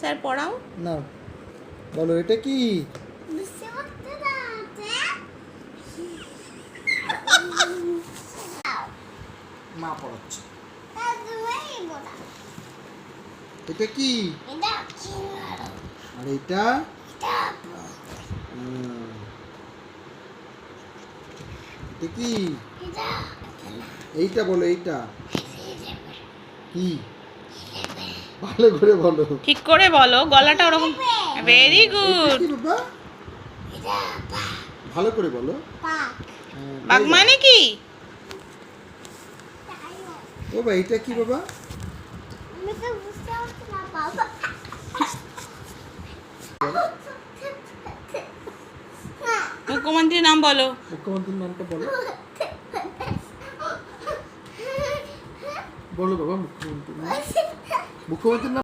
Sir পড়াও না, বলো এটা কি? মা পড়াচ্ছে। এটা কি? আর এটা? এটা কি? এইটা বলো, এইটা কি? ভালো করে বলো। ঠিক করে বলো, গলাটা ওরকম। ভেরি এটা গুড। কি বাবা? ভালো করে বলো। বাঘ মানে কি? বাবা এটা কি বাবা? মুখ্যমন্ত্রীর নাম বলো। মুখ্যমন্ত্রীর নামটা বলো। বলো বাবা মুখ্যমন্ত্রীর নাম। মুখ্যমন্ত্রীর নাম